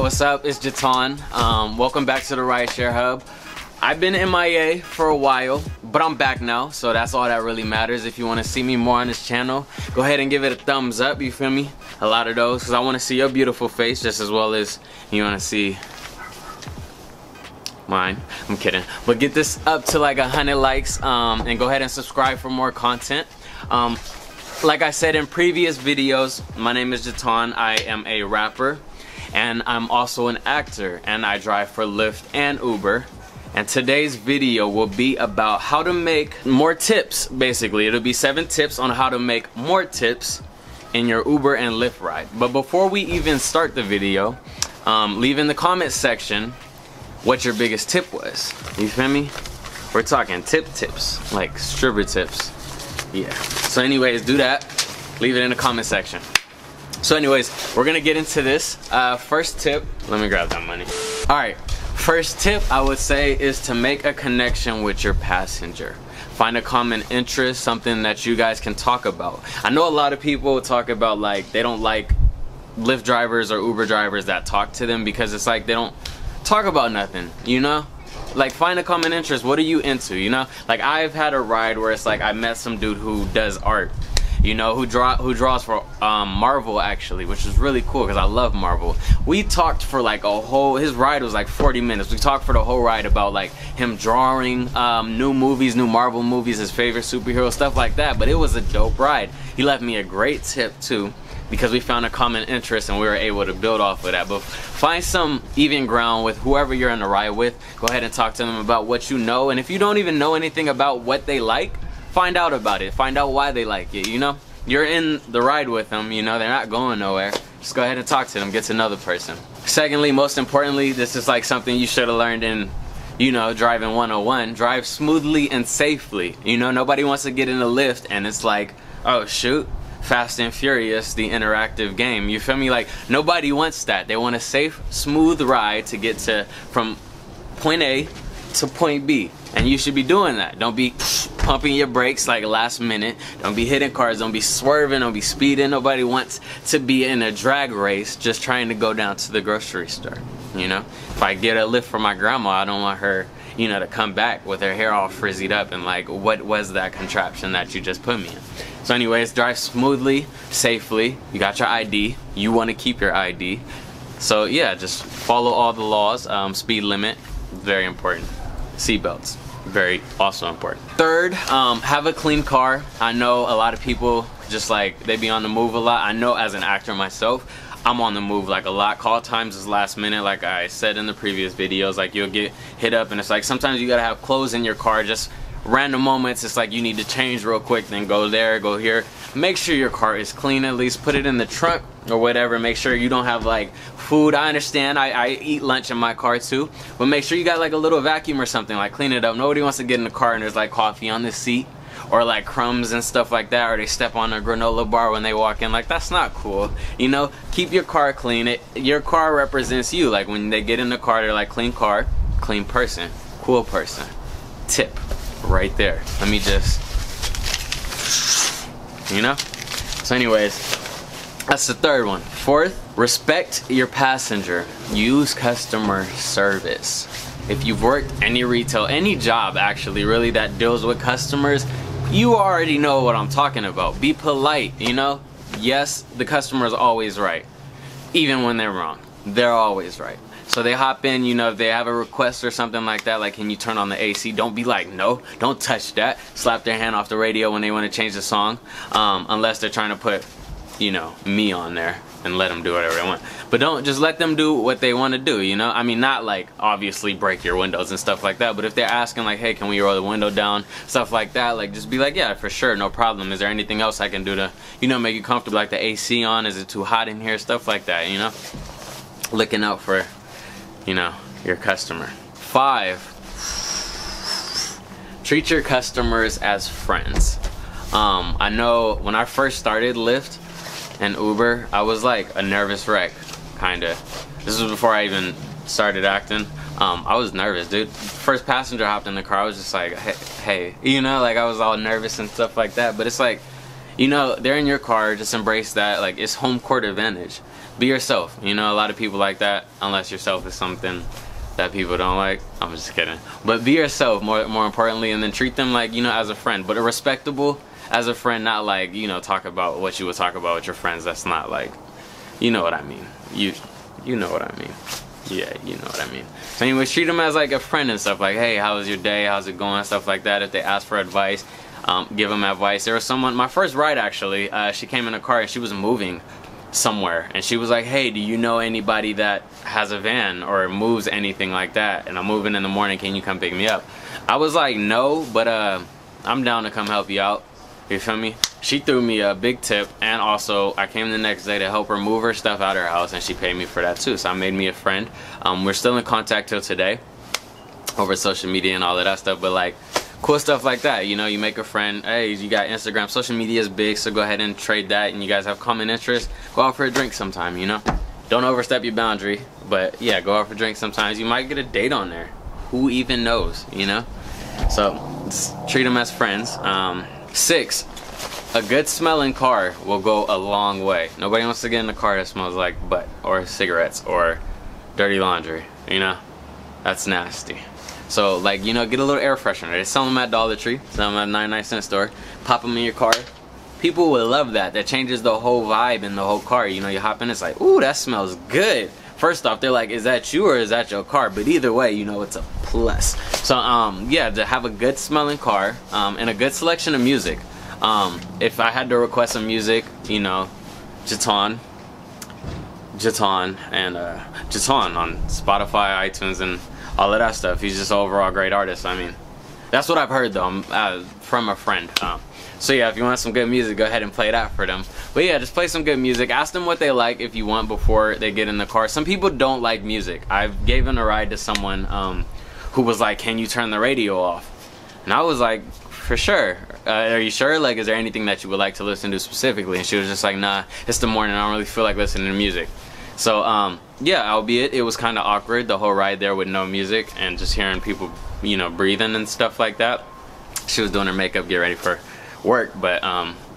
what's up? It's Jaton. Welcome back to the Rideshare Hub. I've been MIA for a while, but I'm back now, so that's all that really matters. If you want to see me more on this channel, go ahead and give it a thumbs up, you feel me? A lot of those, because I want to see your beautiful face just as well as you want to see mine. I'm kidding. But get this up to like 100 likes, and go ahead and subscribe for more content. Like I said in previous videos, my name is Jaton. I am a rapper, and I'm also an actor, and I drive for Lyft and Uber. And today's video will be about how to make more tips. Basically, it'll be 7 tips on how to make more tips in your Uber and Lyft ride. But before we even start the video, leave in the comment section what your biggest tip was. You feel me? We're talking tips, like stripper tips. Yeah. So anyways, do that. Leave it in the comment section. So anyways, we're gonna get into this. First tip, let me grab that money. Alright, first tip I would say is to make a connection with your passenger. Find a common interest, something that you guys can talk about. I know a lot of people talk about like they don't like Lyft drivers or Uber drivers that talk to them because it's like they don't talk about nothing, you know? Like, find a common interest. What are you into, you know? Like, I've had a ride where it's like I met some dude who does art, you know, who draws for Marvel, actually, which is really cool because I love Marvel. We talked for like a whole, his ride was like 40 minutes. We talked for the whole ride about like him drawing new movies, new Marvel movies, his favorite superhero, stuff like that. But it was a dope ride. He left me a great tip too, because we found a common interest and we were able to build off of that. But find some even ground with whoever you're in the ride with. Go ahead and talk to them about what you know, and if you don't even know anything about what they like, find out about it. Find out why they like it, you know? You're in the ride with them, you know, they're not going nowhere. Just go ahead and talk to them, get to know the person. Secondly, most importantly, this is like something you should have learned in, you know, driving 101. Drive smoothly and safely. You know, nobody wants to get in a Lyft and it's like, oh shoot, Fast and Furious, the interactive game. You feel me? Like, nobody wants that. They want a safe, smooth ride to get to from point A to point B. And you should be doing that. Don't be pumping your brakes like last minute. Don't be hitting cars. Don't be swerving. Don't be speeding. Nobody wants to be in a drag race just trying to go down to the grocery store. You know? If I get a lift from my grandma, I don't want her, you know, to come back with her hair all frizzied up and like, what was that contraption that you just put me in? So anyways, drive smoothly, safely. You got your ID. You want to keep your ID. So yeah, just follow all the laws. Speed limit, very important. Seatbelts, very also important. Third, have a clean car. I know a lot of people just like, they be on the move a lot. I know as an actor myself, I'm on the move like a lot. Call times is last minute, like I said in the previous videos. Like, you'll get hit up and it's like sometimes you gotta have clothes in your car, just random moments. It's like you need to change real quick, then go there, go here. Make sure your car is clean, at least put it in the trunk or whatever. Make sure you don't have like food. I understand, I eat lunch in my car too, but make sure you got like a little vacuum or something, like clean it up. Nobody wants to get in the car and there's like coffee on the seat or like crumbs and stuff like that, or they step on a granola bar when they walk in. Like, that's not cool, you know? Keep your car clean. Your car represents you. Like, when they get in the car, they're like, clean car, clean person, cool person. Tip right there. Let me just, you know? So anyways, that's the third one. Fourth, respect your passenger. Use customer service. If you've worked any retail, any job actually really that deals with customers, you already know what I'm talking about. Be polite, you know? Yes, the customer is always right. Even when they're wrong, they're always right. So they hop in, you know, if they have a request or something like that, like, can you turn on the AC? Don't be like, no, don't touch that. Slap their hand off the radio when they want to change the song, unless they're trying to put, you know, me on there and let them do whatever they want. But don't just let them do what they want to do, you know? I mean, not like obviously break your windows and stuff like that, but if they're asking like, hey, can we roll the window down, stuff like that, like, just be like, yeah, for sure, no problem. Is there anything else I can do to, you know, make you comfortable, like the AC on? Is it too hot in here? Stuff like that, you know? Looking out for, you know, your customer. 5, treat your customers as friends. I know when I first started Lyft and Uber, I was like a nervous wreck, kinda. This was before I even started acting. I was nervous, dude. First passenger hopped in the car, I was just like, hey, you know, like I was all nervous and stuff like that. But it's like, you know, they're in your car, just embrace that. Like, it's home court advantage. Be yourself. You know, a lot of people like that, unless yourself is something that people don't like. I'm just kidding. But be yourself, more importantly, and then treat them like, you know, as a friend, but a respectable as a friend, not like, you know, talk about what you would talk about with your friends. That's not like, you know what I mean. You know what I mean. Yeah, you know what I mean. So anyways, treat them as like a friend and stuff. Like, hey, how was your day? How's it going? Stuff like that. If they ask for advice, give them advice. There was someone, my first ride actually, she came in a car and she was moving somewhere, and she was like, hey, do you know anybody that has a van or moves anything like that, and I'm moving in the morning, can you come pick me up? I was like, no, but I'm down to come help you out. You feel me? She threw me a big tip, and also I came the next day to help her move her stuff out of her house, and she paid me for that too. So I made me a friend. We're still in contact till today over social media and all of that stuff, but like cool stuff like that, you know, you make a friend. Hey, you got Instagram, social media is big, so go ahead and trade that, and you guys have common interests, go out for a drink sometime, you know. Don't overstep your boundary, but yeah, go out for a drink sometimes. You might get a date on there, who even knows, you know. So just treat them as friends. 6, a good smelling car will go a long way. Nobody wants to get in a car that smells like butt or cigarettes or dirty laundry, you know. That's nasty. So, like, you know, get a little air freshener. They sell them at Dollar Tree, sell them at 99-cent store. Pop them in your car. People will love that. That changes the whole vibe in the whole car. You know, you hop in, it's like, ooh, that smells good. First off, they're like, is that you or is that your car? But either way, you know, it's a plus. So, yeah, to have a good smelling car and a good selection of music. If I had to request some music, you know, Jaton on Spotify, iTunes, and all of that stuff. He's just an overall great artist. I mean, that's what I've heard though, from a friend. So yeah, if you want some good music, go ahead and play that for them. But yeah, just play some good music. Ask them what they like if you want before they get in the car. Some people don't like music. I've given a ride to someone who was like, can you turn the radio off? And I was like, for sure. Are you sure? Like, is there anything that you would like to listen to specifically? And she was just like, nah, it's the morning, I don't really feel like listening to music. So yeah, albeit it was kind of awkward the whole ride there with no music and just hearing people, you know, breathing and stuff like that. She was doing her makeup, get ready for work. But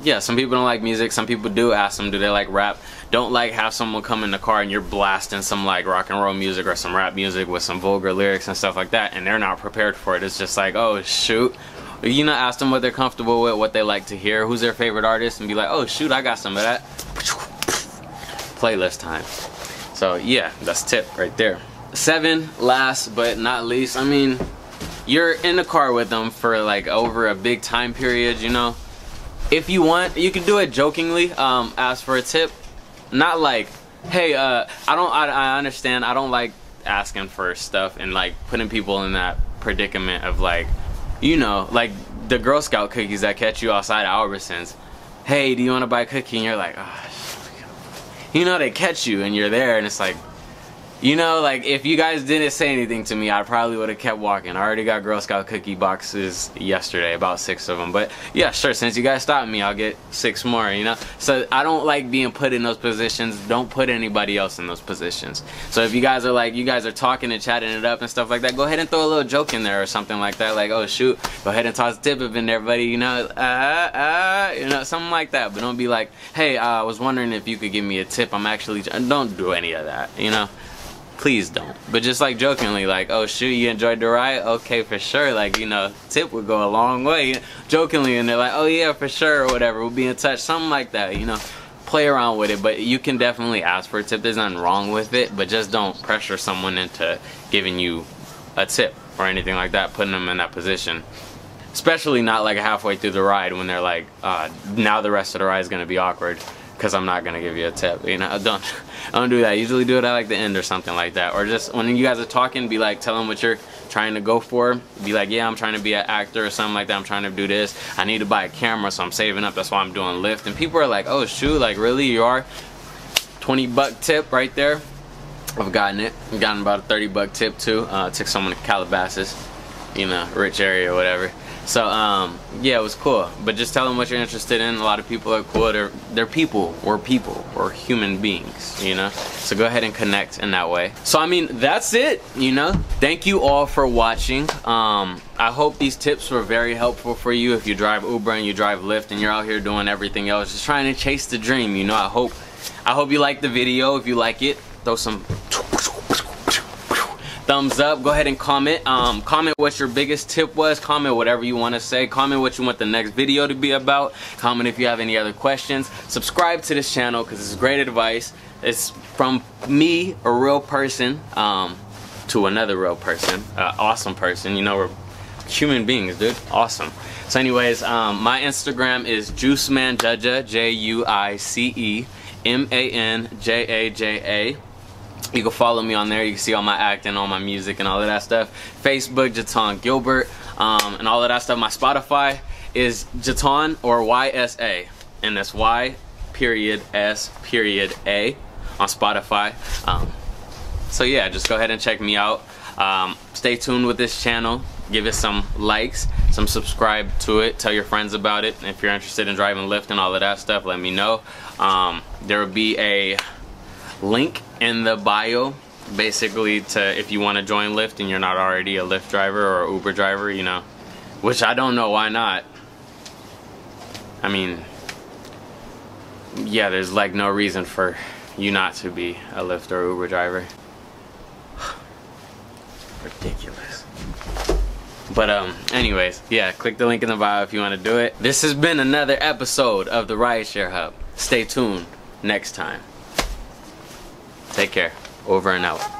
yeah, some people don't like music. Some people do. Ask them, do they like rap? Don't like have someone come in the car and you're blasting some like rock and roll music or some rap music with some vulgar lyrics and stuff like that, and they're not prepared for it. It's just like, oh shoot. You know, ask them what they're comfortable with, what they like to hear, who's their favorite artist, and be like, oh shoot, I got some of that. Playlist time. So yeah, that's tip right there. 7, last but not least, I mean, you're in the car with them for like over a big time period, you know. If you want, you can do it jokingly. Ask for a tip, not like, hey, I understand, I don't like asking for stuff and like putting people in that predicament of like, you know, like the Girl Scout cookies that catch you outside of Albertsons. Hey, do you want to buy a cookie? And you're like, oh, you know, they catch you and you're there and it's like, you know, like if you guys didn't say anything to me, I probably would have kept walking. I already got Girl Scout cookie boxes yesterday, about 6 of them. But yeah, sure, since you guys stopped me, I'll get 6 more, you know. So I don't like being put in those positions. Don't put anybody else in those positions. So if you guys are like, you guys are talking and chatting it up and stuff like that, go ahead and throw a little joke in there or something like that. Like, oh shoot, go ahead and toss a tip up in there, buddy, you know, you know, something like that. But don't be like, hey, I was wondering if you could give me a tip. I'm actually, don't do any of that, you know. Please don't. But just like jokingly, like, oh shoot, you enjoyed the ride? Okay, for sure. Like, you know, tip would go a long way. Jokingly, and they're like, oh yeah, for sure, or whatever. We'll be in touch. Something like that, you know. Play around with it, but you can definitely ask for a tip. There's nothing wrong with it, but just don't pressure someone into giving you a tip or anything like that, putting them in that position. Especially not like halfway through the ride when they're like, now the rest of the ride is going to be awkward because I'm not going to give you a tip. You know, don't do that. Usually do it at like the end or something like that. Or just when you guys are talking, be like, tell them what you're trying to go for. Be like, yeah, I'm trying to be an actor or something like that. I'm trying to do this. I need to buy a camera, so I'm saving up. That's why I'm doing Lyft. And people are like, oh shoot, like really, you are? $20 tip right there. I've gotten it. I've gotten about a $30 tip too. Took someone to Calabasas, you know, rich area or whatever. So yeah, it was cool. But just tell them what you're interested in. A lot of people are cool. They're people. We're human beings, you know. So go ahead and connect in that way. So I mean, that's it, you know. Thank you all for watching. I hope these tips were very helpful for you if you drive Uber and you drive Lyft and you're out here doing everything else, just trying to chase the dream, you know. I hope you like the video. If you like it, throw some thumbs up. Go ahead and comment. Comment what your biggest tip was. Comment whatever you want to say. Comment what you want the next video to be about. Comment if you have any other questions. Subscribe to this channel because it's great advice. It's from me, a real person, to another real person, awesome person. You know, we're human beings, dude. Awesome. So anyways, my Instagram is JuiceManJaja, JuiceManJaja. You can follow me on there. You can see all my acting, all my music, and all of that stuff. Facebook, Jaton Gilbert, and all of that stuff. My Spotify is Jaton or Y.S.A, and that's Y.S.A on Spotify. So yeah, just go ahead and check me out. Stay tuned with this channel. Give it some likes, some subscribe to it. Tell your friends about it. If you're interested in driving Lyft and all of that stuff, let me know. There will be a link in the bio, basically, to if you want to join Lyft and you're not already a Lyft driver or Uber driver, you know, which I don't know why not. I mean, yeah, there's like no reason for you not to be a Lyft or Uber driver. Ridiculous. But anyways, yeah, click the link in the bio if you want to do it. This has been another episode of the Rideshare Hub. Stay tuned next time. Take care. Over and out.